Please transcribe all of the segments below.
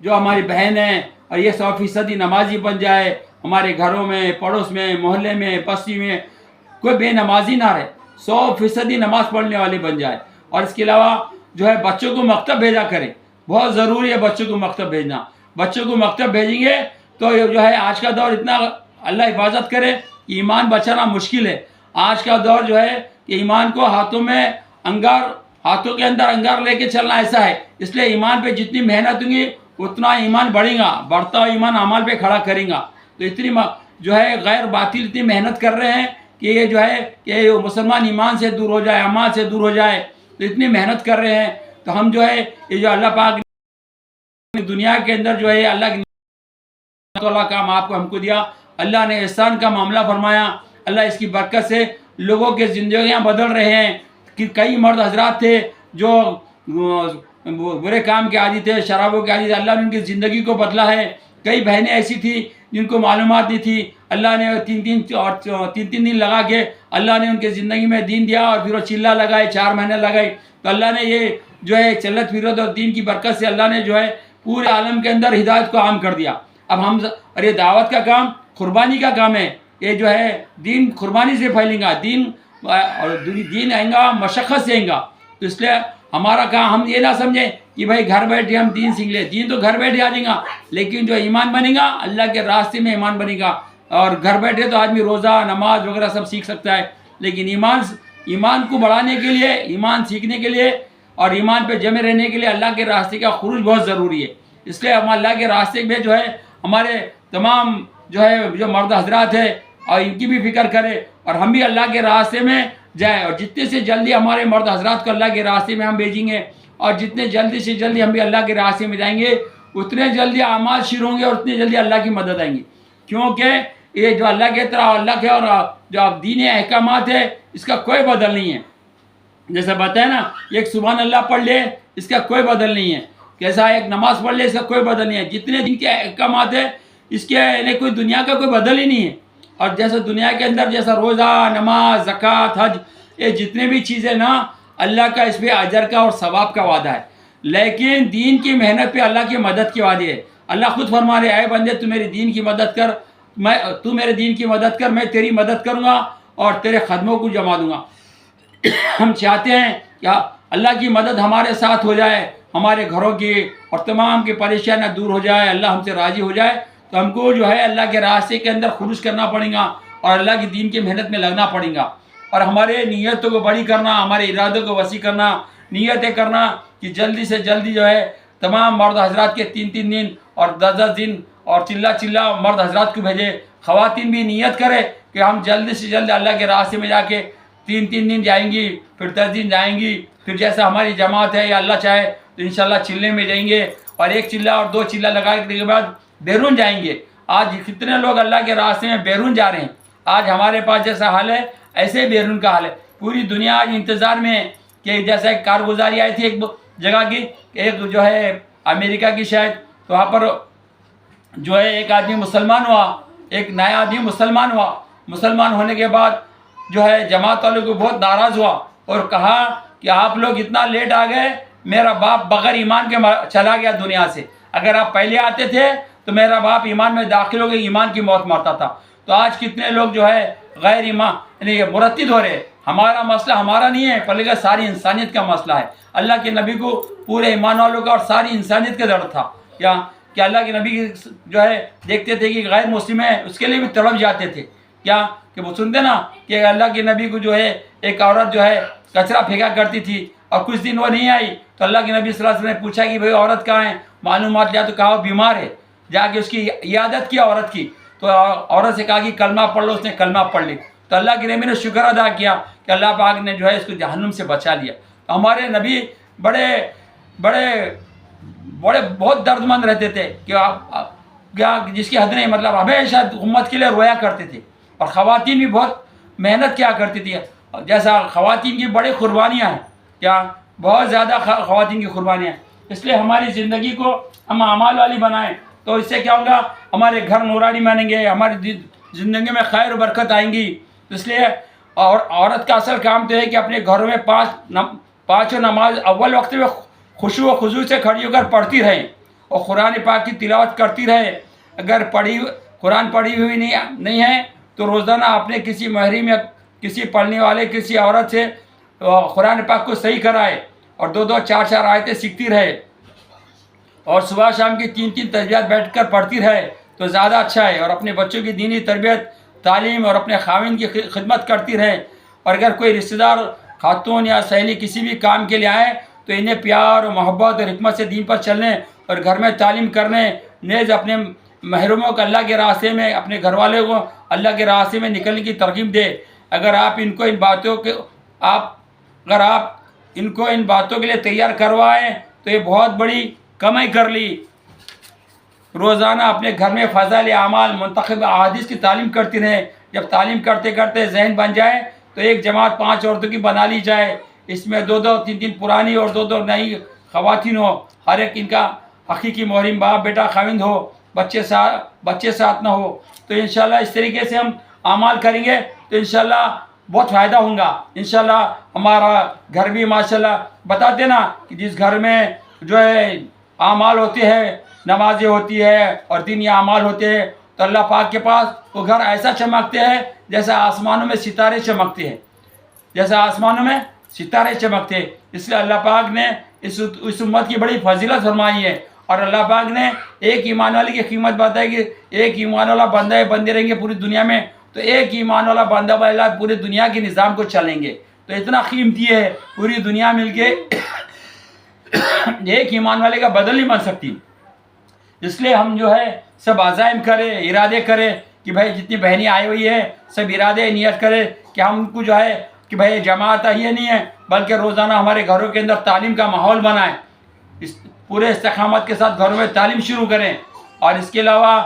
جو ہماری بہن ہیں اور یہ 100% نمازی بن جائے، ہمارے گھروں میں، پڑوس میں، محلے میں، بستی میں کوئی بے نمازی نہ رہے، 100% نماز پڑھنے والے بن جائے۔ اور اس کے علاوہ جو ہے بچوں کو مکتب بھیجا کریں، بہت ضروری ہے بچوں کو مکتب بھیجنا۔ بچوں کو مکتب بھیجیں گے تو جو ہے آج کا دور اتنا، اللہ حفاظت کرے، کہ ایمان بچانا مشکل ہے۔ آج کا دور جو ہے کہ ایمان کو ہاتھوں کے اندر انگار لے کے چلنا ایسا ہے، اس لیے ایمان پہ جتنی محنت ہوں گی اتنا ایمان بڑھے گا، بڑھتا ہوا ایمان اعمال پہ کھڑا کریں گا۔ تو اتنی جو ہے غیر باطل اتنی محنت کر رہے ہیں کہ یہ جو ہے کہ مسلمان ایمان سے دور ہو جائے، اعمال سے دور ہو جائے، تو اتنی محنت کر رہے ہیں۔ تو ہم جو ہے یہ جو اللہ پاک نے دنیا کے اندر جو ہے اللہ کی اللہ کام آپ کو ہم کو دیا، اللہ نے احسان کا معاملہ فرمایا، اللہ اس کی برکت سے لوگوں کے زندگیاں بدل رہے ہیں۔ کہ کئی مرد حضرات تھے جو برے کام کے عادی تھے، شرابوں کے عادی تھے، اللہ نے ان کی زندگی کو بدلا ہے۔ کئی بہنیں ایسی تھیں جن کو معلومات نہیں تھی، اللہ نے تین دن لگا کے اللہ نے ان کے زندگی میں دین دیا، اور پھر وہ چلہ لگائے، 4 مہینے لگائے، تو اللہ نے یہ جو ہے چلت پھرت اور دین کی برکت سے اللہ نے جو ہے پورے عالم کے اندر ہدایت کو عام کر دیا۔ اب ہم اور یہ دعوت کا کام قربانی کا کام ہے، یہ جو ہے دین قربانی سے پھیلیں گا، دین آئیں گا مشقت سے آئیں گا۔ تو اس لیے ہمارا کام، ہم یہ نہ سمجھیں کہ بھائی گھر بیٹھے ہم دین سیکھ لیں، دین تو گھر بیٹھے آ جائے گا، لیکن جو ایمان بنے گا اللہ کے راستے میں ایمان بنے گا۔ اور گھر بیٹھے تو آدمی روزہ نماز وغیرہ سب سیکھ سکتا ہے، لیکن ایمان کو بڑھانے کے لیے، ایمان سیکھنے کے لیے اور ایمان پہ جمے رہنے کے لیے اللہ کے راستے کا خروج بہت ضروری ہے۔ اس لیے ہم اللہ کے راستے میں جو ہے ہمارے تمام جو مرد حضرات ہیں اور ان کی بھی فکر کرے، اور ہم بھی اللہ کے راستے میں جائیں، اور جتنے سے جلدی ہمارے مرد حضرات کو اللہ کے راستے میں ہم بھیجیں گے، اور جتنے جلدی سے جلدی ہم بھی اللہ کے راستے میں جائیں گے، اتنے جلدی اعمال شروع ہوں گے اور اتنے جلدی اللہ کی مدد آئیں گی۔ کیونکہ یہ جو اللہ کے طرح اللہ کے اور جو اب دین احکامات ہے اس کا کوئی بدل نہیں ہے۔ جیسا بتایا نا، ایک سبحان اللہ پڑھ لے اس کا کوئی بدل نہیں ہے، کیسا ایک نماز پڑھ لے اس کا کوئی بدل نہیں ہے۔ جتنے دین کے احکامات ہیں اس کے یعنی کوئی دنیا کا کوئی بدل ہی نہیں ہے۔ اور جیسا دنیا کے اندر جیسا روزہ، نماز، زکوٰۃ، حج، یہ جتنے بھی چیزیں نا اللہ کا اس پہ اجر کا اور ثواب کا وعدہ ہے، لیکن دین کی محنت پہ اللہ کی مدد کی وعدے ہے۔ اللہ خود فرما رہے، اے بندے تو میرے دین کی مدد کر، تو میرے دین کی مدد کر، میں تیری مدد کروں گا اور تیرے قدموں کو جما دوں گا۔ ہم چاہتے ہیں کہ اللہ کی مدد ہمارے ساتھ ہو جائے، ہمارے گھروں کی اور تمام کی پریشانیاں دور ہو جائے، اللہ ہم سے راضی ہو جائے، تو ہم کو جو ہے اللہ کے راستے کے اندر خروج کرنا پڑے گا اور اللہ کی دین کی محنت میں لگنا پڑے گا، اور ہمارے نیتوں کو بڑی کرنا، ہمارے ارادوں کو وسیع کرنا، نیتیں کرنا کہ جلدی سے جلدی جو ہے تمام مرد حضرات کے 3 دن اور 10 دن اور چلہ مرد حضرات کو بھیجے۔ خواتین بھی نیت کرے کہ ہم جلدی سے جلد اللہ کے راستے میں جا کے 3 دن جائیں گی، پھر 10 دن جائیں گی، پھر جیسا ہماری جماعت ہے یا اللہ چاہے تو انشاءاللہ چلے میں جائیں گے، اور 1 چلہ اور 2 چلہ لگانے کے بعد بیرون جائیں گے۔ آج کتنے لوگ اللہ کے راستے میں بیرون جا رہے ہیں، آج ہمارے پاس جیسا حال ہے ایسے بیرون کا حال ہے۔ پوری دنیا آج انتظار میں ہے کہ جیسا ایک کارگزاری آئی تھی ایک جگہ کی، ایک جو ہے امریکہ کی شاید، تو وہاں پر جو ہے ایک آدمی مسلمان ہوا، ایک نیا آدمی مسلمان ہوا، مسلمان ہونے کے بعد جو ہے جماعت والوں کو بہت ناراض ہوا اور کہا کہ آپ لوگ اتنا لیٹ آ گئے، میرا باپ بغیر ایمان کے چلا گیا دنیا سے، اگر آپ پہلے آتے تھے تو میرا باپ ایمان میں داخل ہو گئے، ایمان کی موت مرتا تھا۔ تو آج کتنے لوگ جو ہے غیر ایمان یعنی مرتد ہو رہے۔ ہمارا مسئلہ ہمارا نہیں ہے بلکہ ساری انسانیت کا مسئلہ ہے۔ اللہ کے نبی کو پورے ایمان والوں کا اور ساری انسانیت کا درد تھا کہ اللہ کے نبی جو ہے دیکھتے تھے کہ غیر مسلم ہے، اس کے لیے بھی تڑپ جاتے تھے، کہ وہ سنتے نا کہ اللہ کے نبی کو جو ہے ایک عورت جو ہے کچرا پھینکا کرتی تھی اور کچھ دن وہ نہیں آئی، تو اللہ کے نبی صلی اللہ علیہ وسلم نے پوچھا کہ بھئی عورت کہاں ہے، معلومات لیا تو کہا وہ بیمار ہے، جا کے اس کی عیادت کیا عورت کی، تو عورت سے کہا کہ کلمہ پڑھ لو، اس نے کلمہ پڑھ لی، تو اللہ کے نبی نے شکر ادا کیا کہ اللہ پاک نے جو ہے اس کو جہنم سے بچا لیا۔ تو ہمارے نبی بہت درد مند رہتے تھے کہ جس کی حد نہیں، مطلب ہمیشہ امت کے لیے رویا کرتے تھے، اور خواتین بھی بہت محنت کیا کرتی تھی، جیسا خواتین کی بڑی قربانیاں ہیں، بہت زیادہ خواتین کی قربانیاں ہیں۔ اس لیے ہماری زندگی کو ہم اعمال والی بنائیں تو اس سے کیا ہوگا، ہمارے گھر نورانی بنیں گے، ہماری زندگی میں خیر و برکت آئیں گی۔ اس لیے عورت کا اصل کام تو ہے کہ اپنے گھروں میں پانچوں نماز اول وقت میں خشوع و خضوع سے کھڑی ہو کر پڑھتی رہیں، اور قرآن پاک کی تلاوت کرتی رہے. اگر قرآن پڑھی ہوئی نہیں ہے تو روزانہ اپنے کسی محرم یا کسی پڑھنے والے کسی عورت سے قرآن پاک کو صحیح کرائے اور 2-2 4-4 آیتیں سیکھتی رہے اور صبح شام کی 3-3 تسبیحات بیٹھ کر پڑھتی رہے تو زیادہ اچھا ہے. اور اپنے بچوں کی دینی تربیت تعلیم اور اپنے خاوند کی خدمت کرتی رہے. اور اگر کوئی رشتہ دار خاتون یا سہیلی کسی بھی کام کے لیے آئے تو انہیں پیار اور محبت اور حکمت سے دین پر چلنے اور گھر میں تعلیم کرنے نیز اپنے محروموں کو اللہ کے راستے میں اپنے گھر والوں کو اللہ کے راستے میں نکلنے کی ترغیب دے. اگر آپ ان کو ان باتوں کے لیے تیار کروائیں تو یہ بہت بڑی کمائی کر لی. روزانہ اپنے گھر میں فضائل اعمال منتخب احادیث کی تعلیم کرتی رہے. جب تعلیم کرتے کرتے ذہن بن جائے تو ایک جماعت 5 عورتوں کی بنا لی جائے. اس میں 2-2 3-3 پرانی اور 2-2 نئی خواتین ہو. ہر ایک ان کا حقیقی محرم باپ بیٹا خاوند ہو. بچے ساتھ نہ ہو. تو انشاءاللہ اس طریقے سے ہم اعمال کریں گے تو انشاءاللہ بہت فائدہ ہوگا. انشاءاللہ ہمارا گھر بھی ماشاءاللہ بتاتے نا کہ جس گھر میں جو ہے اعمال ہوتے ہیں نمازیں ہوتی ہے اور دینی اعمال ہوتے ہیں تو اللہ پاک کے پاس وہ گھر ایسا چمکتے ہیں جیسا آسمانوں میں ستارے چمکتے ہیں. جیسا آسمانوں میں ستارے چمکتے ہیں. اس لیے اللہ پاک نے اس امت کی بڑی فضیلت فرمائی ہے. اور اللہ پاک نے ایک ایمان والے کی قیمت بتائی کہ ایک ایمان والا بندے رہیں گے پوری دنیا میں تو ایک ایمان والا بندہ اللہ پوری دنیا کے نظام کو چلیں گے. تو اتنا قیمتی ہے پوری دنیا مل کے ایک ایمان والے کا بدل نہیں بن سکتی. اس لیے ہم جو ہے سب عزائم کرے ارادے کرے کہ بھائی جتنی بہنیں آئی ہوئی ہے سب ارادے نیت کرے کہ ہم کو جو ہے کہ بھائی جماعت یہ نہیں ہے بلکہ روزانہ ہمارے گھروں کے اندر تعلیم کا ماحول بنائیں. اس پورے استقامت کے ساتھ گھروں میں تعلیم شروع کریں. اور اس کے علاوہ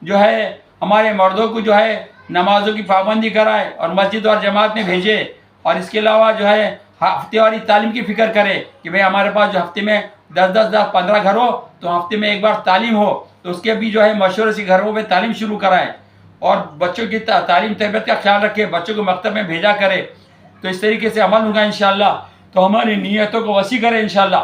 جو ہے ہمارے مردوں کو جو ہے نمازوں کی پابندی کرائے اور مسجد اور جماعت میں بھیجے. اور اس کے علاوہ جو ہے ہفتے والی تعلیم کی فکر کرے کہ بھئی ہمارے پاس جو ہفتے میں 10-10-15 گھر ہو تو ہفتے میں ایک بار تعلیم ہو تو اس کے بھی جو ہے مشورے سے گھروں میں تعلیم شروع کرائے اور بچوں کی تعلیم تربیت کا خیال رکھے. بچوں کو مکتب میں بھیجا کرے. تو اس طریقے سے عمل ہوگا انشاءاللہ. تو ہماری نیتوں کو وسیع کرے انشاءاللہ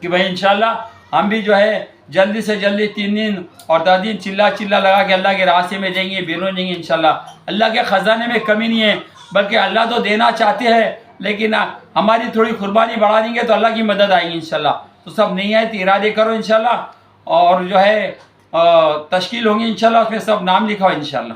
کہ بھئی انشاءاللہ ہم بھی جو ہے جلدی سے جلدی 3 دن اور 10 دن چلا لگا کے اللہ کے راستے میں جائیں گے بیرون جائیں گے انشاءاللہ. اللہ کے خزانے میں کمی نہیں ہے بلکہ اللہ تو دینا چاہتے ہیں لیکن ہماری تھوڑی قربانی بڑھا دیں گے تو اللہ کی مدد آئے گی انشاءاللہ. تو سب نہیں آئے تو ارادے کرو انشاءاللہ اور جو ہے تشکیل ہوں گی انشاءاللہ. اس میں سب نام لکھا ہو انشاءاللہ.